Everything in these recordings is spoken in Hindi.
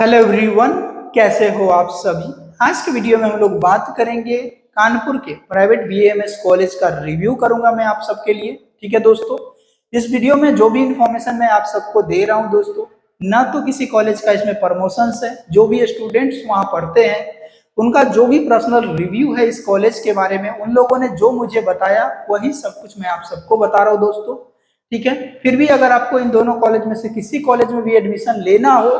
हेलो एवरीवन, कैसे हो आप सभी। आज के वीडियो में हम लोग बात करेंगे कानपुर के प्राइवेट बीएएमएस कॉलेज का रिव्यू करूंगा मैं आप सबके लिए। ठीक है दोस्तों, इस वीडियो में जो भी इंफॉर्मेशन मैं आप सबको दे रहा हूं दोस्तों, ना तो किसी कॉलेज का इसमें प्रमोशंस है। जो भी स्टूडेंट्स वहां पढ़ते हैं उनका जो भी पर्सनल रिव्यू है इस कॉलेज के बारे में, उन लोगों ने जो मुझे बताया वही सब कुछ मैं आप सबको बता रहा हूँ दोस्तों। ठीक है, फिर भी अगर आपको इन दोनों कॉलेज में से किसी कॉलेज में भी एडमिशन लेना हो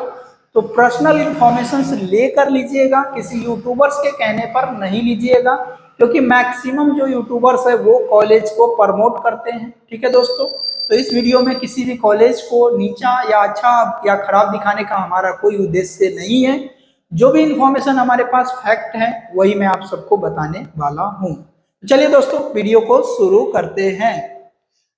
तो पर्सनल इंफॉर्मेशन लेकर लीजिएगा, किसी यूट्यूबर्स के कहने पर नहीं लीजिएगा, क्योंकि मैक्सिमम जो यूट्यूबर्स है वो कॉलेज को प्रमोट करते हैं। ठीक है दोस्तों, तो इस वीडियो में किसी भी कॉलेज को नीचा या अच्छा या खराब दिखाने का हमारा कोई उद्देश्य नहीं है। जो भी इंफॉर्मेशन हमारे पास फैक्ट है वही मैं आप सबको बताने वाला हूँ। चलिए दोस्तों, वीडियो को शुरू करते हैं।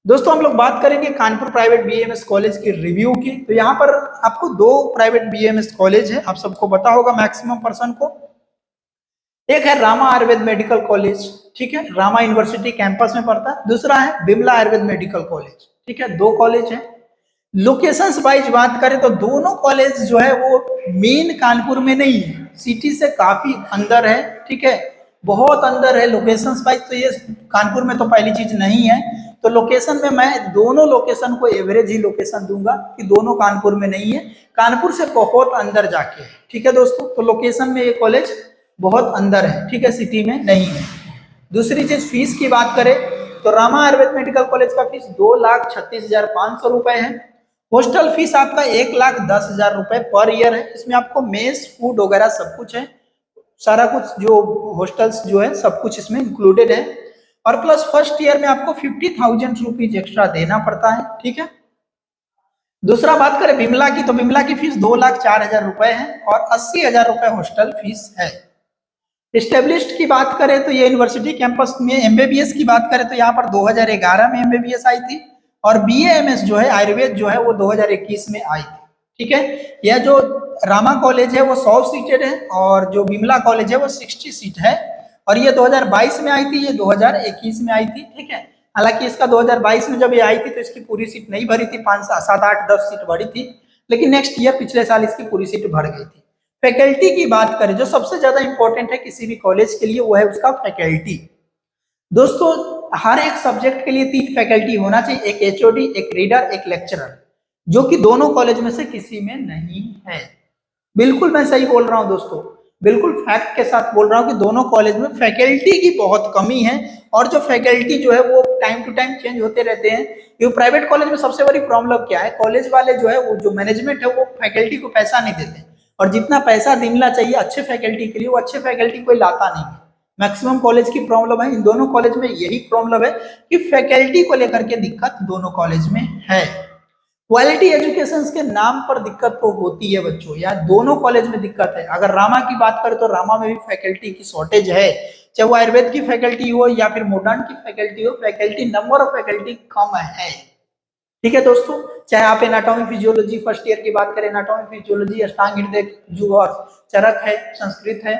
दोस्तों, हम लोग बात करेंगे कानपुर प्राइवेट बीएमएस कॉलेज के रिव्यू की। तो यहाँ पर आपको दो प्राइवेट बीएमएस कॉलेज है, आप सबको पता होगा मैक्सिमम पर्सन को। एक है रामा आयुर्वेद मेडिकल कॉलेज, ठीक है, रामा यूनिवर्सिटी कैंपस में पड़ता है। दूसरा है बिमला आयुर्वेद मेडिकल कॉलेज। ठीक है, दो कॉलेज है। लोकेशंस वाइज बात करें तो दोनों कॉलेज जो है वो मेन कानपुर में नहीं है, सिटी से काफी अंदर है। ठीक है, बहुत अंदर है लोकेशंस वाइज। तो ये कानपुर में तो पहली चीज नहीं है, तो लोकेशन में मैं दोनों लोकेशन को एवरेज ही लोकेशन दूंगा कि दोनों कानपुर में नहीं है, कानपुर से बहुत अंदर जाके है। ठीक है दोस्तों, तो लोकेशन में ये कॉलेज बहुत अंदर है, ठीक है, सिटी में नहीं है। दूसरी चीज, फीस की बात करें तो रामा आयुर्वेद मेडिकल कॉलेज का फीस 2,36,500 रुपए है। हॉस्टल फीस आपका 1,10,000 रुपए पर ईयर है। इसमें आपको मेस फूड वगैरह सब कुछ है, सारा कुछ जो हॉस्टल्स जो है सब कुछ इसमें इंक्लूडेड है। और प्लस फर्स्ट ईयर में आपको 50,000 रुपीज एक्स्ट्रा देना पड़ता है। ठीक है, दूसरा बात करें बिमला की, तो बिमला की फीस 2,04,000 रुपए है और 80,000 रुपए हॉस्टल फीस है। एस्टेब्लिश्ड की बात करें तो ये यूनिवर्सिटी कैंपस में एमबीबीएस की बात करें तो यहाँ पर 2011 में एमबीबीएस आई थी, और बीएएमएस जो है आयुर्वेद जो है वो 2021 में आई थी। ठीक है, यह जो रामा कॉलेज है वो 100 सीटेड है और जो बिमला कॉलेज है वो 60 सीट है। और ये 2022 में आई थी, ये 2021 में आई थी। ठीक है, हालांकि इसका 2022 में जब ये आई थी तो इसकी पूरी सीट नहीं भरी थी, 5 7 8 10 सीट भरी थी, लेकिन नेक्स्ट ईयर पिछले साल इसकी पूरी सीट भर गई थी। फैकल्टी की बात करें, जो सबसे ज्यादा इंपॉर्टेंट है किसी भी कॉलेज के लिए, वो है उसका फैकल्टी। दोस्तों, हर एक सब्जेक्ट के लिए 3 फैकल्टी होना चाहिए, एक एचओडी, एक रीडर, एक लेक्चरर, जो कि दोनों कॉलेज में से किसी में नहीं है। बिल्कुल मैं सही बोल रहा हूं दोस्तों, बिल्कुल फैक्ट के साथ बोल रहा हूं कि दोनों कॉलेज में फैकल्टी की बहुत कमी है। और जो फैकल्टी जो है वो टाइम टू टाइम चेंज होते रहते हैं। क्योंकि प्राइवेट कॉलेज में सबसे बड़ी प्रॉब्लम क्या है, कॉलेज वाले जो है वो जो मैनेजमेंट है वो फैकल्टी को पैसा नहीं देते, और जितना पैसा मिलना चाहिए अच्छे फैकल्टी के लिए वो अच्छे फैकल्टी कोई लाता नहीं है। मैक्सिमम कॉलेज की प्रॉब्लम है, इन दोनों कॉलेज में यही प्रॉब्लम है कि फैकल्टी को लेकर के दिक्कत दोनों कॉलेज में है। क्वालिटी एजुकेशन के नाम पर दिक्कत तो होती है बच्चों, या दोनों कॉलेज में दिक्कत है। अगर रामा की बात करें तो रामा में भी फैकल्टी की शॉर्टेज है, चाहे वो आयुर्वेद की फैकल्टी हो या फिर मॉडर्न की फैकल्टी हो, फैकल्टी नंबर ऑफ फैकल्टी कम है। ठीक है दोस्तों, चाहे आप एनाटॉमी फिजियोलॉजी फर्स्ट ईयर की बात करें, एनाटॉमी फिजियोलॉजी, अष्टांग हृदय, जुग और चरक है, संस्कृत है,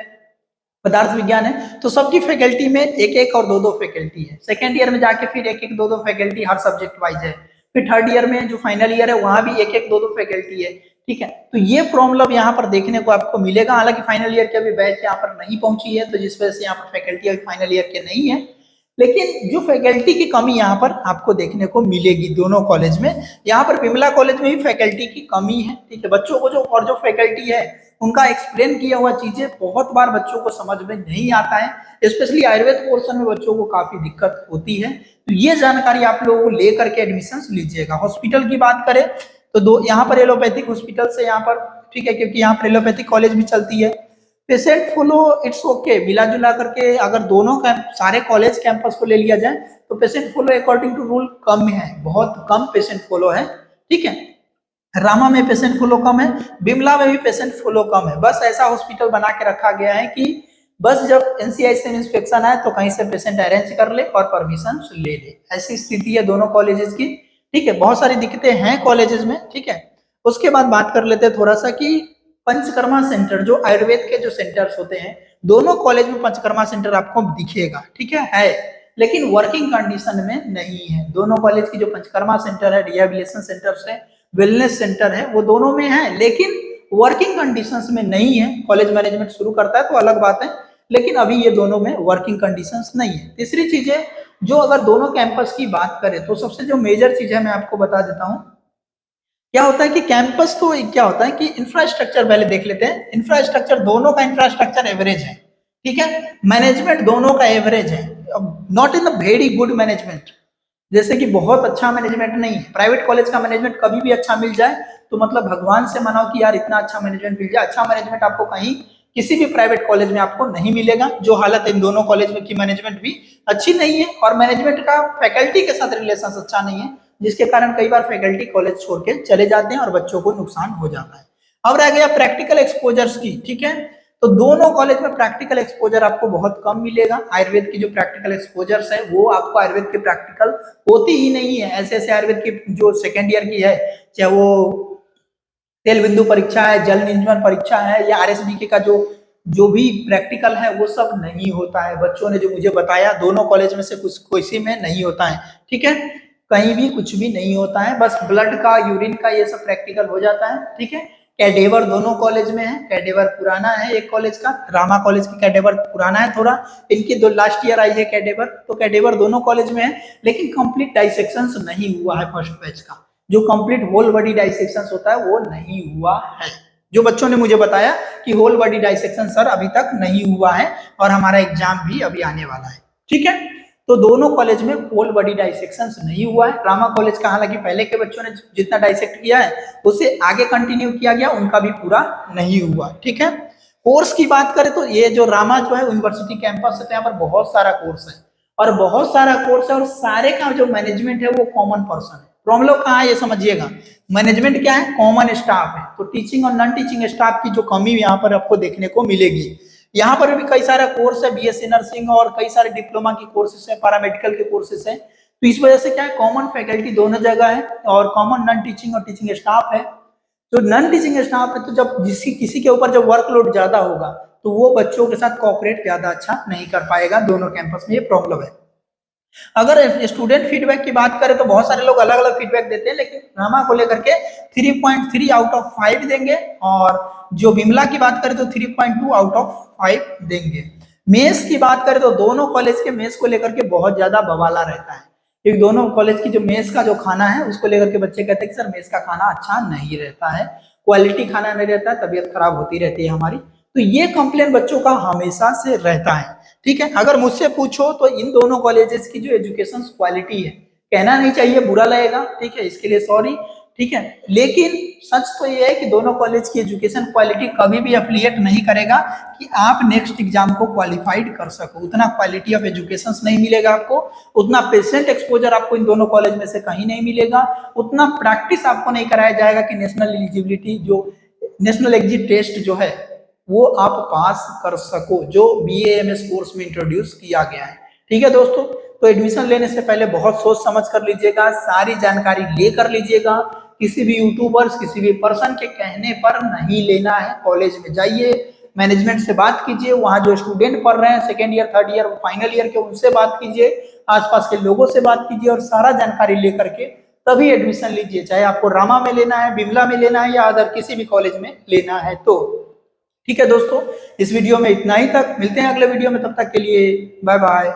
पदार्थ विज्ञान है, तो सबकी फैकल्टी में एक एक और दो दो फैकल्टी है। सेकेंड ईयर में जाके फिर एक एक दो दो फैकल्टी हर सब्जेक्ट वाइज है। फिर थर्ड ईयर में जो फाइनल ईयर है वहां भी एक एक दो दो फैकल्टी है। ठीक है, तो ये प्रॉब्लम यहाँ पर देखने को आपको मिलेगा। हालांकि फाइनल ईयर के अभी बैच यहाँ पर नहीं पहुंची है, तो जिस वजह से यहाँ पर फैकल्टी अभी फाइनल ईयर के नहीं है, लेकिन जो फैकल्टी की कमी यहाँ पर आपको देखने को मिलेगी दोनों कॉलेज में। यहाँ पर बिमला कॉलेज में भी फैकल्टी की कमी है। ठीक है, बच्चों को जो और जो फैकल्टी है उनका एक्सप्लेन किया हुआ चीजें बहुत बार बच्चों को समझ में नहीं आता है, स्पेशली आयुर्वेद पोर्शन में बच्चों को काफी दिक्कत होती है। तो ये जानकारी आप लोगों को लेकर के एडमिशन लीजिएगा। हॉस्पिटल की बात करें तो दो यहाँ पर एलोपैथिक हॉस्पिटल से यहाँ पर, ठीक है, क्योंकि यहाँ पर एलोपैथिक कॉलेज भी चलती है। पेशेंट फ्लो इट्स ओके, मिला जुला करके अगर दोनों सारे कॉलेज कैंपस को ले लिया जाए तो patient flow according to rule कम है, बहुत कम पेशेंट फ्लो है। ठीक है, रामा में पेशेंट फ्लो कम है, बिमला में भी पेशेंट फ्लो कम है। बस ऐसा हॉस्पिटल बना के रखा गया है कि बस जब एनसीआईसी में इंस्पेक्शन आए तो कहीं से पेशेंट अरेंज कर ले और परमिशन ले ले, ऐसी स्थिति है दोनों कॉलेजेस की। ठीक है, बहुत सारी दिक्कतें हैं कॉलेजेस में। ठीक है, उसके बाद बात कर लेते हैं थोड़ा सा कि पंचकर्मा सेंटर, जो आयुर्वेद के जो सेंटर्स होते हैं, दोनों कॉलेज में पंचकर्मा सेंटर आपको दिखेगा। ठीक है, लेकिन वर्किंग कंडीशन में नहीं है। दोनों कॉलेज की जो पंचकर्मा सेंटर है, रिहेबिलिटेशन सेंटर्स है, वेलनेस सेंटर है, वो दोनों में है, लेकिन वर्किंग कंडीशंस में नहीं है, कॉलेज मैनेजमेंट शुरू करता है तो अलग बात है, लेकिन अभी ये दोनों में वर्किंग कंडीशंस नहीं है। तीसरी चीज है, जो अगर दोनों कैंपस की बात करें तो सबसे जो मेजर चीज है मैं आपको बता देता हूँ। क्या होता है कि कैंपस तो क्या होता है कि इंफ्रास्ट्रक्चर पहले देख लेते हैं। इंफ्रास्ट्रक्चर दोनों का इंफ्रास्ट्रक्चर एवरेज है, ठीक है। मैनेजमेंट दोनों का एवरेज है, not in the very good management, जैसे कि बहुत अच्छा मैनेजमेंट नहीं है। प्राइवेट कॉलेज का मैनेजमेंट कभी भी अच्छा मिल जाए तो मतलब भगवान से मनाओ कि यार इतना अच्छा मैनेजमेंट मिल जाए। अच्छा मैनेजमेंट आपको कहीं किसी भी प्राइवेट कॉलेज में आपको नहीं मिलेगा, जो हालत इन दोनों कॉलेज में की मैनेजमेंट भी अच्छी नहीं है और मैनेजमेंट का फैकल्टी के साथ रिलेशन अच्छा नहीं है, जिसके कारण कई बार फैकल्टी कॉलेज छोड़ के चले जाते हैं और बच्चों को नुकसान हो जाता है। अब रह गया प्रैक्टिकल एक्सपोजर्स की, ठीक है। तो दोनों कॉलेज में प्रैक्टिकल एक्सपोजर आपको बहुत कम मिलेगा। आयुर्वेद की जो प्रैक्टिकल एक्सपोजर्स है वो आपको आयुर्वेद के प्रैक्टिकल होती ही नहीं है। ऐसे ऐसे आयुर्वेद की जो सेकेंड ईयर की है, चाहे वो तेल बिंदु परीक्षा है, जल नियंत्रण परीक्षा है या आरएसबीके का जो भी प्रैक्टिकल है वो सब नहीं होता है। बच्चों ने जो मुझे बताया दोनों कॉलेज में से कुछ किसी में नहीं होता है, ठीक है। कहीं भी कुछ भी नहीं होता है, बस ब्लड का, यूरिन का ये सब प्रैक्टिकल हो जाता है, ठीक है। कैडेवर दोनों कॉलेज में है, कैडेवर पुराना है एक कॉलेज का, रामा कॉलेज की कैडेवर पुराना है थोड़ा, इनकी दो लास्ट ईयर आई है कैडेवर, तो कैडेवर दोनों कॉलेज में है, लेकिन कंप्लीट डाइसेक्शन नहीं हुआ है फर्स्ट बैच का। जो कंप्लीट होल बॉडी डाइसेक्शन होता है वो नहीं हुआ है। जो बच्चों ने मुझे बताया कि होल बॉडी डाइसेक्शन सर अभी तक नहीं हुआ है और हमारा एग्जाम भी अभी आने वाला है, ठीक है। तो दोनों कॉलेज में होल बॉडी डाइसेक्शन नहीं हुआ है। रामा कॉलेज का हालांकि पहले के बच्चों ने जितना डाइसेक्ट किया है उसे आगे कंटिन्यू किया गया, उनका भी पूरा नहीं हुआ, ठीक है। कोर्स की बात करें तो ये जो रामा जो है यूनिवर्सिटी कैंपस है, यहाँ पर बहुत सारा कोर्स है और बहुत सारा कोर्स है और सारे का जो मैनेजमेंट है वो कॉमन पर्सन है। प्रॉब्लम कहाँ है ये समझिएगा, मैनेजमेंट क्या है, कॉमन स्टाफ है, तो टीचिंग और नॉन टीचिंग स्टाफ की जो कमी यहाँ पर आपको देखने को मिलेगी। यहाँ पर भी कई सारा कोर्स है, बीएससी नर्सिंग और कई सारे डिप्लोमा की कोर्सेस है, पैरामेडिकल के कोर्सेस है, तो इस वजह से क्या है कॉमन फैकल्टी दोनों जगह है और कॉमन नॉन टीचिंग और टीचिंग स्टाफ है। तो नॉन टीचिंग स्टाफ है तो जब किसी के ऊपर जब वर्कलोड ज्यादा होगा तो वो बच्चों के साथ कोऑपरेट ज्यादा अच्छा नहीं कर पाएगा, दोनों कैंपस में ये प्रॉब्लम है। अगर स्टूडेंट फीडबैक की बात करें तो बहुत सारे लोग अलग अलग फीडबैक देते हैं, लेकिन रामा को लेकर के 3.3 आउट ऑफ 5 देंगे और जो बिमला की बात करें तो 3.2 आउट ऑफ 5 देंगे। मेस की बात करें तो दोनों कॉलेज के मेस को लेकर के बहुत ज्यादा बवाला रहता है, क्योंकि दोनों कॉलेज की जो मेस का जो खाना है उसको लेकर के बच्चे कहते हैं कि सर मेस का खाना अच्छा नहीं रहता है, क्वालिटी खाना नहीं रहता है, तबीयत खराब होती रहती है हमारी। तो ये कंप्लेन बच्चों का हमेशा से रहता है, ठीक है। अगर मुझसे पूछो तो इन दोनों कॉलेजेस की जो एजुकेशन क्वालिटी है, कहना नहीं चाहिए, बुरा लगेगा, ठीक है, इसके लिए सॉरी, ठीक है, लेकिन सच तो ये है कि दोनों कॉलेज की एजुकेशन क्वालिटी कभी भी एफिलिएट नहीं करेगा कि आप नेक्स्ट एग्जाम को क्वालिफाइड कर सको। उतना क्वालिटी ऑफ एजुकेशन नहीं मिलेगा आपको, उतना पेशेंट एक्सपोजर आपको इन दोनों कॉलेज में से कहीं नहीं मिलेगा, उतना प्रैक्टिस आपको नहीं कराया जाएगा कि नेशनल एलिजिबिलिटी जो नेशनल एग्जिट टेस्ट जो है वो आप पास कर सको, जो BAMS कोर्स में इंट्रोड्यूस किया गया है, ठीक है दोस्तों। तो एडमिशन लेने से पहले बहुत सोच समझ कर लीजिएगा, सारी जानकारी लेकर लीजिएगा, किसी भी यूट्यूबर्स किसी भी पर्सन के कहने पर नहीं लेना है। कॉलेज में जाइए, मैनेजमेंट से बात कीजिए, वहाँ जो स्टूडेंट पढ़ रहे हैं second year third year final year के, उनसे बात कीजिए, आसपास के लोगों से बात कीजिए और सारा जानकारी लेकर के तभी एडमिशन लीजिए, चाहे आपको रामा में लेना है, बिमला में लेना है या अदर किसी भी कॉलेज में लेना है तो, ठीक है दोस्तों। इस वीडियो में इतना ही तक, मिलते हैं अगले वीडियो में, तब तक के लिए बाय बाय।